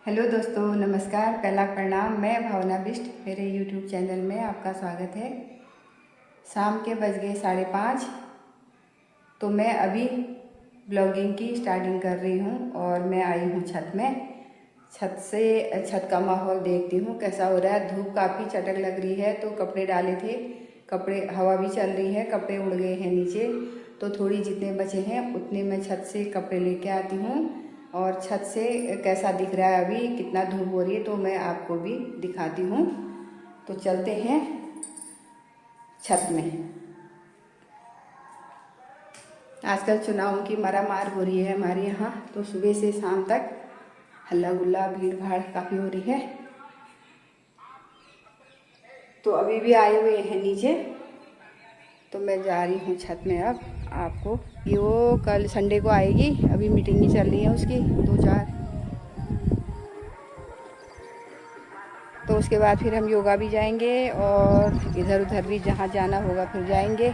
Hello दोस्तों, नमस्कार, पहला प्रणाम। मैं भावना बिष्ट, मेरे यूट्यूब चैनल में आपका स्वागत है। शाम के बज गए 5:30, तो मैं अभी ब्लॉगिंग की स्टार्टिंग कर रही हूँ और मैं आई हूँ छत में। छत का माहौल देखती हूँ कैसा हो रहा है। धूप काफ़ी चटक लग रही है, तो कपड़े डाले थे, कपड़े, हवा भी चल रही है, कपड़े उड़ गए हैं नीचे, तो थोड़ी जितने बचे हैं उतने मैं छत से कपड़े लेके आती हूँ। और छत से कैसा दिख रहा है, अभी कितना धूप हो रही है, तो मैं आपको भी दिखाती हूँ। तो चलते हैं छत में। आजकल चुनाव की मारामार हो रही है हमारे यहाँ, तो सुबह से शाम तक हल्ला गुल्ला भीड़ भाड़ काफ़ी हो रही है। तो अभी भी आए हुए हैं नीचे, तो मैं जा रही हूँ छत में। अब आपको ये वो कल संडे को आएगी, अभी मीटिंग ही चल रही है उसकी 2-4, तो उसके बाद फिर हम योगा भी जाएंगे और इधर उधर भी जहाँ जाना होगा फिर जाएंगे।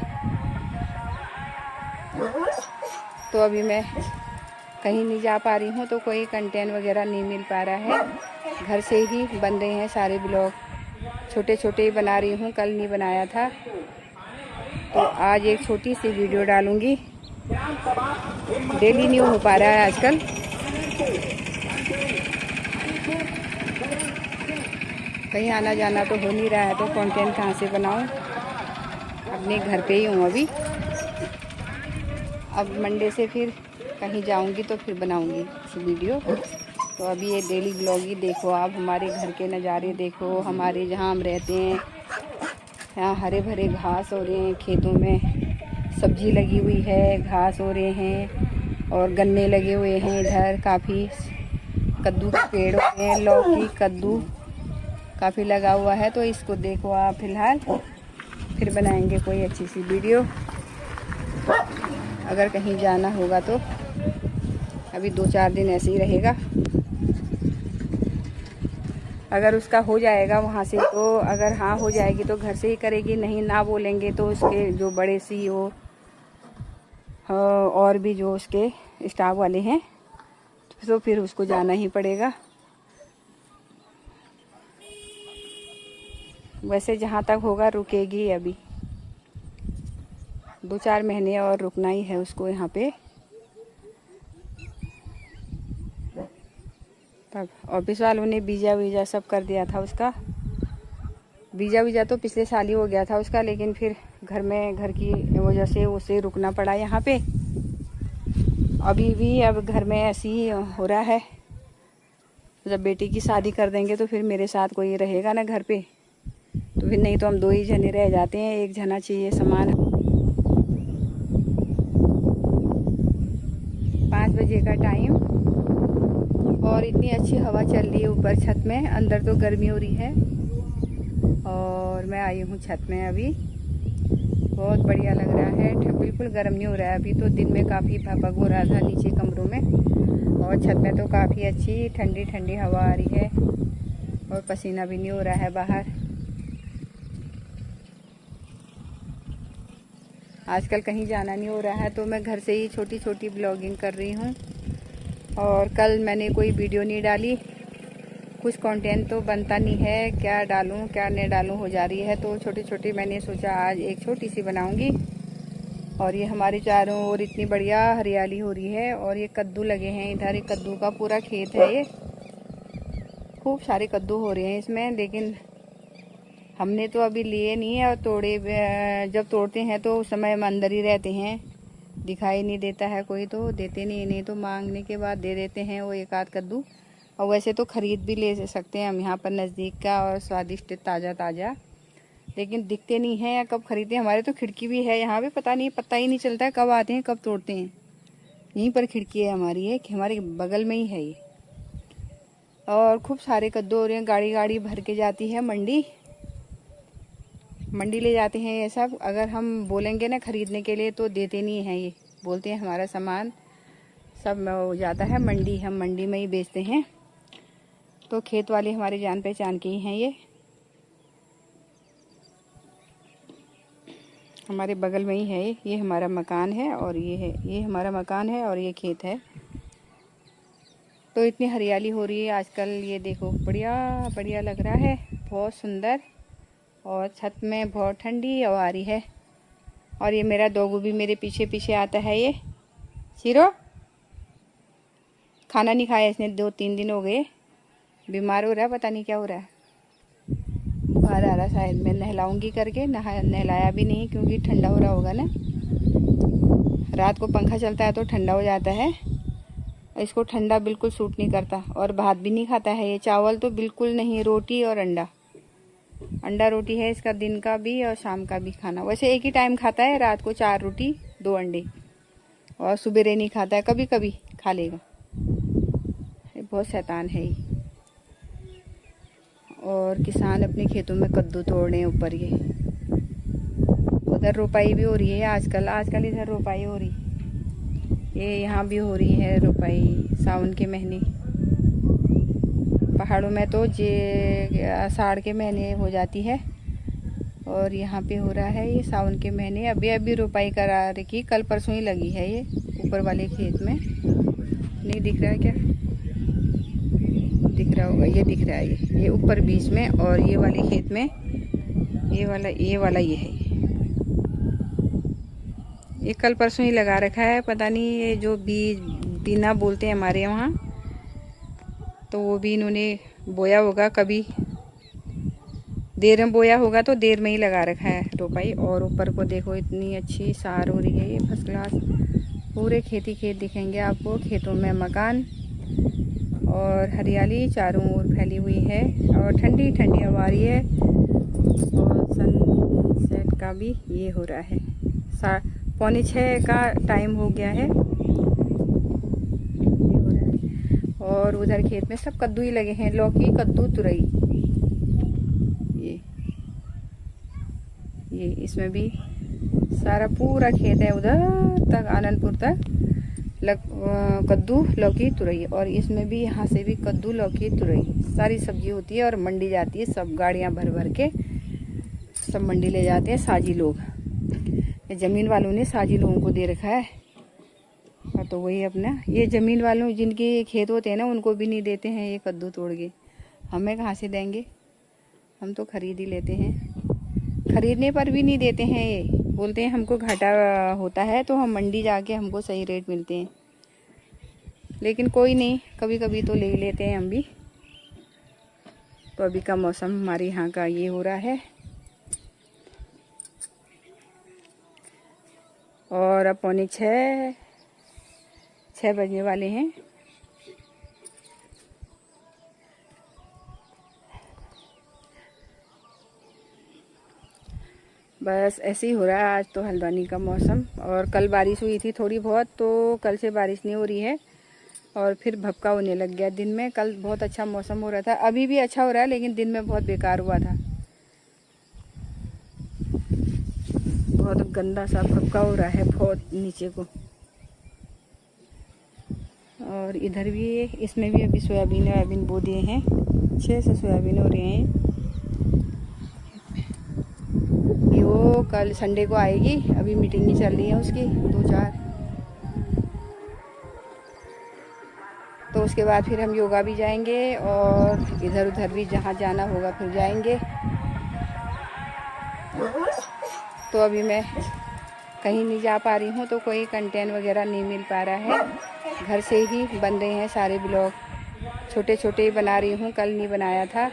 तो अभी मैं कहीं नहीं जा पा रही हूँ, तो कोई कंटेंट वगैरह नहीं मिल पा रहा है। घर से ही बन रहे हैं सारे ब्लॉग, छोटे छोटे ही बना रही हूँ, कल नहीं बनाया था, तो आज एक छोटी सी वीडियो डालूँगी। डेली नहीं हो पा रहा है आजकल, कहीं आना जाना तो हो नहीं रहा है, तो कंटेंट कहाँ से बनाऊँ। अपने घर पे ही हूँ अभी। अब मंडे से फिर कहीं जाऊंगी तो फिर बनाऊंगी वीडियो। तो अभी ये डेली ब्लॉग ही देखो आप, हमारे घर के नज़ारे देखो, हमारे जहाँ हम रहते हैं यहाँ हरे भरे घास हो रहे हैं, खेतों में सब्जी लगी हुई है, घास हो रहे हैं और गन्ने लगे हुए हैं। इधर काफ़ी कद्दू के पेड़ हो रहे हैं, लौकी कद्दू काफ़ी लगा हुआ है। तो इसको देखो आप फिलहाल, फिर बनाएंगे कोई अच्छी सी वीडियो अगर कहीं जाना होगा तो। अभी 2-4 दिन ऐसे ही रहेगा, अगर उसका हो जाएगा वहाँ से तो, अगर हाँ हो जाएगी तो घर से ही करेगी, नहीं ना बोलेंगे तो उसके जो बड़े CEO और भी जो उसके स्टाफ वाले हैं, तो फिर उसको जाना ही पड़ेगा। वैसे जहाँ तक होगा रुकेगी, अभी 2-4 महीने और रुकना ही है उसको यहाँ पे। तब ऑफिस वालों ने वीज़ा सब कर दिया था उसका। वीज़ा तो पिछले साल ही हो गया था उसका, लेकिन फिर घर की वजह से उसे रुकना पड़ा यहाँ पे। अभी भी अब घर में ऐसे ही हो रहा है। जब बेटी की शादी कर देंगे तो फिर मेरे साथ कोई रहेगा ना घर पे, तो फिर नहीं तो हम 2 ही जने रह जाते हैं, एक जना चाहिए सामान। 5 बजे का टाइम और इतनी अच्छी हवा चल रही है ऊपर छत में, अंदर तो गर्मी हो रही है। और मैं आई हूँ छत में अभी, बहुत बढ़िया लग रहा है, बिल्कुल गर्म नहीं हो रहा है। अभी तो दिन में काफ़ी भपक हो रहा था नीचे कमरों में, और छत में तो काफ़ी अच्छी ठंडी ठंडी हवा आ रही है और पसीना भी नहीं हो रहा है बाहर। आजकल कहीं जाना नहीं हो रहा है, तो मैं घर से ही छोटी छोटी ब्लॉगिंग कर रही हूँ। और कल मैंने कोई वीडियो नहीं डाली, कुछ कंटेंट तो बनता नहीं है, क्या डालूं क्या नहीं डालूं हो जा रही है, तो छोटी छोटी मैंने सोचा आज एक छोटी सी बनाऊंगी। और ये हमारे चारों ओर इतनी बढ़िया हरियाली हो रही है, और ये कद्दू लगे हैं इधर, एक कद्दू का पूरा खेत है ये, खूब सारे कद्दू हो रहे हैं इसमें, लेकिन हमने तो अभी लिए नहीं है। और जब तोड़ते हैं तो उस समय हम अंदर ही रहते हैं, दिखाई नहीं देता है कोई, तो देते नहीं तो मांगने के बाद दे देते हैं वो एक आध कद्दू। और वैसे तो ख़रीद भी ले सकते हैं हम यहाँ पर नज़दीक का, और स्वादिष्ट ताज़ा ताज़ा, लेकिन दिखते नहीं हैं या कब खरीदते हैं। हमारे तो खिड़की भी है यहाँ पे, पता ही नहीं चलता है कब आते हैं कब तोड़ते हैं। यहीं पर खिड़की है हमारी, है कि हमारे बगल में ही है ये। और खूब सारे कद्दू हो रहे हैं, गाड़ी गाड़ी भर के जाती है मंडी ले जाते हैं ये सब। अगर हम बोलेंगे ना खरीदने के लिए तो देते नहीं हैं ये, बोलते हैं हमारा सामान सब हो जाता है मंडी, हम मंडी में ही बेचते हैं। तो खेत वाले हमारे जान पहचान के ही हैं ये, हमारे बगल में ही है ये हमारा मकान है, और ये हमारा मकान है और ये खेत है। तो इतनी हरियाली हो रही है आजकल, ये देखो बढ़िया बढ़िया लग रहा है, बहुत सुंदर। और छत में बहुत ठंडी हवा आ रही है। और ये मेरा डॉग भी मेरे पीछे पीछे आता है। ये शीरो खाना नहीं खाया इसने, 2-3 दिन हो गए, बीमार हो रहा है, पता नहीं क्या हो रहा है, बुखार आ रहा शायद। मैं नहलाऊंगी करके, नहलाया भी नहीं क्योंकि ठंडा हो रहा होगा ना, रात को पंखा चलता है तो ठंडा हो जाता है। इसको ठंडा बिल्कुल सूट नहीं करता। और भात भी नहीं खाता है ये, चावल तो बिल्कुल नहीं, रोटी और अंडा। अंडा रोटी है इसका, दिन का भी और शाम का भी खाना। वैसे एक ही टाइम खाता है, रात को 4 रोटी 2 अंडे। और सुबेरे नहीं खाता है, कभी कभी खा लेगा। ये बहुत शैतान है ये। और किसान अपने खेतों में कद्दू तोड़ रहे हैं ऊपर। ये उधर रोपाई भी हो रही है आजकल इधर रोपाई हो रही, ये यहाँ भी हो रही है रोपाई सावन के महीने। पहाड़ों में तो आषाढ़ के महीने हो जाती है, और यहाँ पे हो रहा है ये सावन के महीने। अभी अभी रोपाई करा रखी, कल परसों ही लगी है ये ऊपर वाले खेत में। नहीं दिख रहा है क्या? दिख रहा होगा, ये दिख रहा है, ये ऊपर बीच में, और ये वाले खेत में ये वाला ये है। ये कल परसों ही लगा रखा है, पता नहीं ये जो बीज बीना बोलते हैं हमारे वहाँ, तो वो भी इन्होंने बोया होगा, कभी देर में बोया होगा तो देर में ही लगा रखा है रोपाई। और ऊपर को देखो इतनी अच्छी सार हो रही है, ये फर्स्ट क्लास। पूरे खेती खेत दिखेंगे आपको, खेतों में मकान और हरियाली चारों ओर फैली हुई है, और ठंडी ठंडी हवा आ रही है। और सनसेट का भी ये हो रहा है, 5:45 का टाइम हो गया है, ये हो रहा है। और उधर खेत में सब कद्दू ही लगे हैं, लौकी, कद्दू, तुरई। ये इसमें भी सारा पूरा खेत है, उधर तक आनंदपुर तक कद्दू, लौकी, तुरई। और इसमें भी, यहाँ से भी कद्दू, लौकी, तुरई सारी सब्जी होती है। और मंडी जाती है, सब गाड़ियाँ भर भर के सब मंडी ले जाते हैं साजी लोग। ज़मीन वालों ने साजी लोगों को दे रखा है, और तो वही अपना, ये ज़मीन वालों जिनके खेत होते हैं ना, उनको भी नहीं देते हैं ये कद्दू तोड़ के। हमें कहाँ से देंगे, हम तो खरीद ही लेते हैं। खरीदने पर भी नहीं देते हैं ये, बोलते हैं हमको घाटा होता है, तो हम मंडी जाके हमको सही रेट मिलते हैं। लेकिन कोई नहीं, कभी कभी तो ले लेते हैं हम भी। तो अभी का मौसम हमारे यहाँ का ये हो रहा है। और अब 5:45 बजने वाले हैं। बस ऐसे ही हो रहा है आज तो हल्द्वानी का मौसम। और कल बारिश हुई थी थोड़ी बहुत, तो कल से बारिश नहीं हो रही है, और फिर भपका होने लग गया दिन में। कल बहुत अच्छा मौसम हो रहा था, अभी भी अच्छा हो रहा है, लेकिन दिन में बहुत बेकार हुआ था, बहुत गंदा सा भपका हो रहा है बहुत नीचे को। और इधर भी, इसमें भी अभी सोयाबीन बो दिए हैं, 6 से सोयाबीन हो रहे हैं। वो कल संडे को आएगी, अभी मीटिंग ही चल रही है उसकी 2-4। तो उसके बाद फिर हम योगा भी जाएंगे, और इधर उधर भी जहाँ जाना होगा फिर जाएंगे। तो अभी मैं कहीं नहीं जा पा रही हूँ, तो कोई कंटेंट वगैरह नहीं मिल पा रहा है। घर से ही बन रहे हैं सारे ब्लॉग, छोटे छोटे ही बना रही हूँ, कल नहीं बनाया था।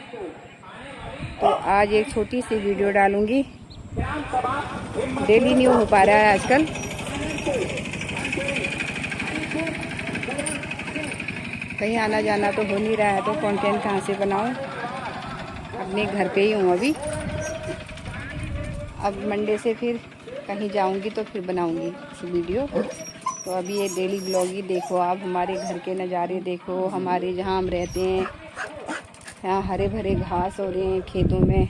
तो आज एक छोटी सी वीडियो डालूँगी, डेली नहीं हो पा रहा है आजकल। कहीं आना जाना तो हो नहीं रहा है, तो कंटेंट कहाँ से बनाऊँ, अपने घर पे ही हूँ अभी। अब मंडे से फिर कहीं जाऊंगी तो फिर बनाऊंगी वीडियो। तो अभी ये डेली ब्लॉग ही देखो आप, हमारे घर के नज़ारे देखो, हमारे जहाँ हम रहते हैं यहाँ हरे भरे घास हो रहे हैं, खेतों में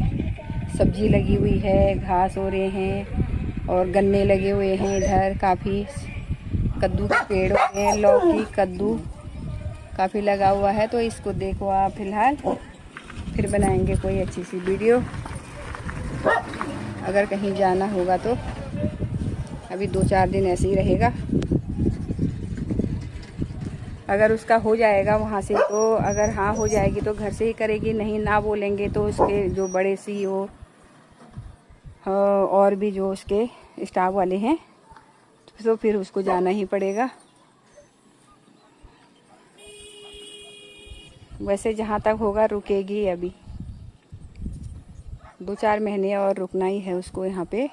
सब्जी लगी हुई है, घास हो रहे हैं, और गन्ने लगे हुए हैं इधर, काफ़ी कद्दू के पेड़ हो रहे हैं, लौकी, कद्दू काफ़ी लगा हुआ है। तो इसको देखो आप फिलहाल, फिर बनाएंगे कोई अच्छी सी वीडियो अगर कहीं जाना होगा तो। अभी 2-4 दिन ऐसे ही रहेगा। अगर उसका हो जाएगा वहाँ से तो, अगर हाँ हो जाएगी तो घर से ही करेगी, नहीं ना बोलेंगे तो उसके जो बड़े CEO और भी जो उसके स्टाफ वाले हैं तो फिर उसको जाना ही पड़ेगा। वैसे जहाँ तक होगा रुकेगी, अभी 2-4 महीने और रुकना ही है उसको यहाँ पे।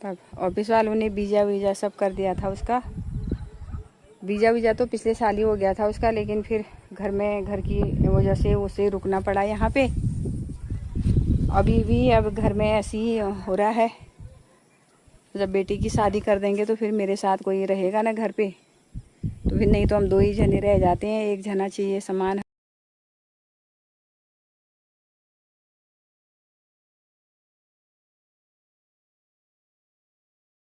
तब ऑफिस वालों ने वीज़ा सब कर दिया था उसका। वीज़ा तो पिछले साल ही हो गया था उसका, लेकिन फिर घर की वजह से उसे रुकना पड़ा यहाँ पे। अभी भी अब घर में ऐसे ही हो रहा है। जब बेटी की शादी कर देंगे तो फिर मेरे साथ कोई रहेगा ना घर पे, तो फिर नहीं तो हम 2 ही जने रह जाते हैं, एक जना चाहिए सामान।